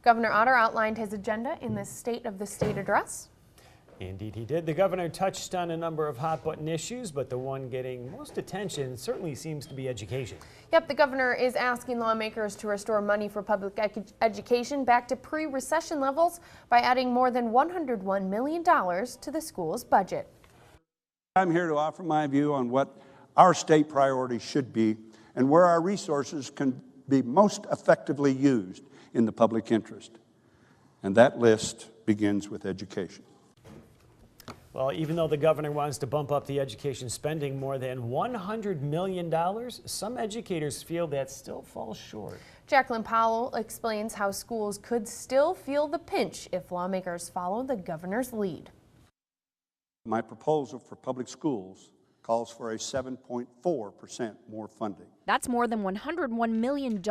Governor Otter outlined his agenda in the State of the State address. Indeed he did. The governor touched on a number of hot-button issues, but the one getting most attention certainly seems to be education. Yep, the governor is asking lawmakers to restore money for public education back to pre-recession levels by adding more than $101 million to the school's budget. I'm here to offer my view on what our state priorities should be and where our resources can be most effectively used in the public interest. And that list begins with education. Well, even though the governor wants to bump up the education spending more than $100 million, some educators feel that still falls short. Jacqueline Powell explains how schools could still feel the pinch if lawmakers follow the governor's lead. My proposal for public schools calls for a 7.4% more funding. That's more than $101 million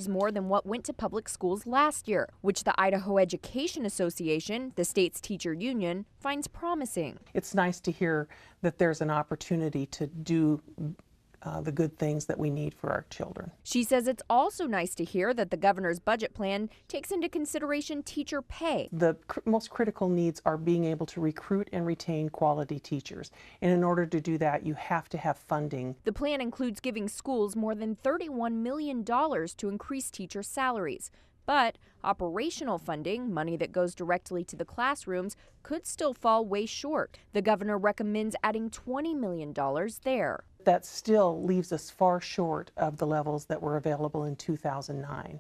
more than what went to public schools last year, which the Idaho Education Association, the state's teacher union, finds promising. It's nice to hear that there's an opportunity to do the good things that we need for our children. She says it's also nice to hear that the governor's budget plan takes into consideration teacher pay. The most critical needs are being able to recruit and retain quality teachers. And in order to do that, you have to have funding. The plan includes giving schools more than $31 million to increase teacher salaries. But operational funding, money that goes directly to the classrooms, could still fall way short. The governor recommends adding $20 million there. That still leaves us far short of the levels that were available in 2009.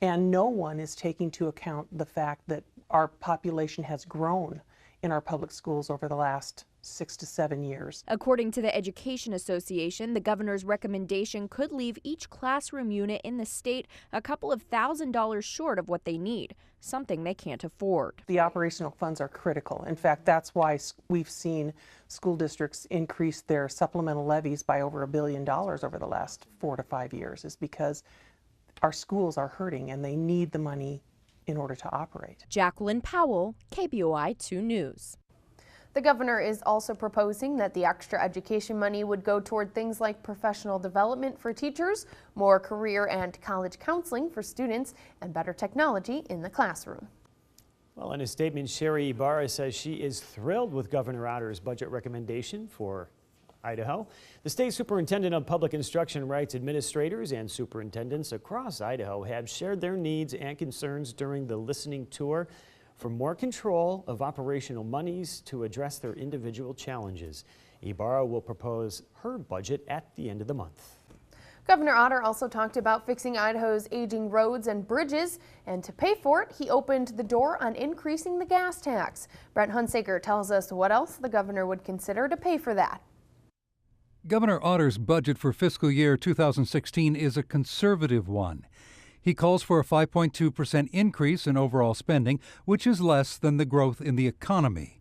And no one is taking into account the fact that our population has grown in our public schools over the last 6 to 7 years. According to the Education Association, the governor's recommendation could leave each classroom unit in the state a couple of $1,000s short of what they need, something they can't afford. The operational funds are critical. In fact, that's why we've seen school districts increase their supplemental levies by over $1 billion over the last 4 to 5 years, is because our schools are hurting and they need the money in order to operate. Jacqueline Powell, KBOI 2 News. The governor is also proposing that the extra education money would go toward things like professional development for teachers, more career and college counseling for students, and better technology in the classroom. Well, in a statement, Sherry Ibarra says she is thrilled with Governor Otter's budget recommendation for Idaho. The state superintendent of public instruction writes administrators and superintendents across Idaho have shared their needs and concerns during the listening tour for more control of operational monies to address their individual challenges. Ibarra will propose her budget at the end of the month. Governor Otter also talked about fixing Idaho's aging roads and bridges, and to pay for it, he opened the door on increasing the gas tax. Brent Hunsaker tells us what else the governor would consider to pay for that. Governor Otter's budget for fiscal year 2016 is a conservative one. He calls for a 5.2% increase in overall spending, which is less than the growth in the economy.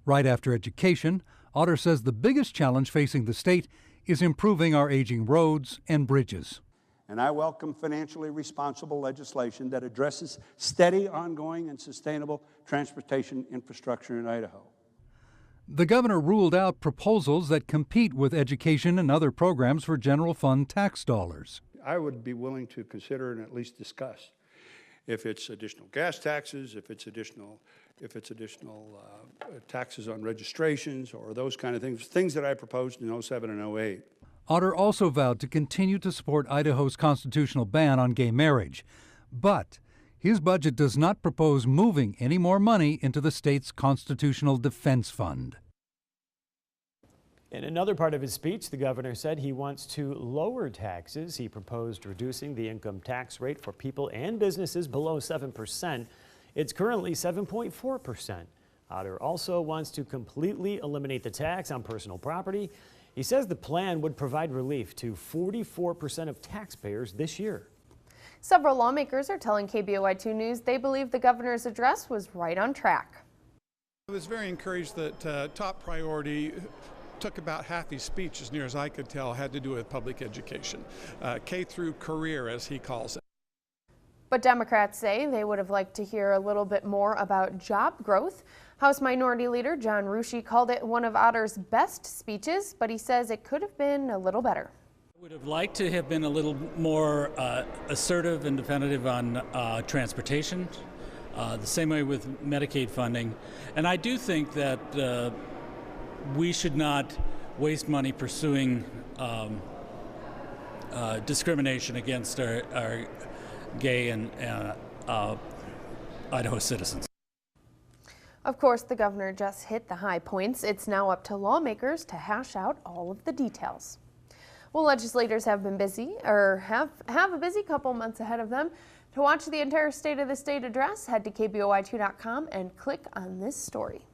Right after education, Otter says the biggest challenge facing the state is improving our aging roads and bridges. And I welcome financially responsible legislation that addresses steady, ongoing, and sustainable transportation infrastructure in Idaho. The governor ruled out proposals that compete with education and other programs for general fund tax dollars. I would be willing to consider and at least discuss if it's additional gas taxes, if it's additional taxes on registrations or those kind of things that I proposed in 07 and 08. Otter also vowed to continue to support Idaho's constitutional ban on gay marriage, but his budget does not propose moving any more money into the state's Constitutional Defense Fund. In another part of his speech, the governor said he wants to lower taxes. He proposed reducing the income tax rate for people and businesses below 7%. It's currently 7.4%. Otter also wants to completely eliminate the tax on personal property. He says the plan would provide relief to 44% of taxpayers this year. Several lawmakers are telling KBOI 2 News they believe the governor's address was right on track. I was very encouraged that top priority took about half his speech, as near as I could tell, had to do with public education, K through career, as he calls it. But Democrats say they would have liked to hear a little bit more about job growth. House Minority Leader John Rushi called it one of Otter's best speeches, but he says it could have been a little better. I would have liked to have been a little more assertive and definitive on transportation, The same way with Medicaid funding. And I do think that we should not waste money pursuing discrimination against our gay and Idaho citizens. Of course, the governor just hit the high points. It's now up to lawmakers to hash out all of the details. Well, legislators have been busy, or have a busy couple months ahead of them. To watch the entire State of the State address, head to KBOI2.com and click on this story.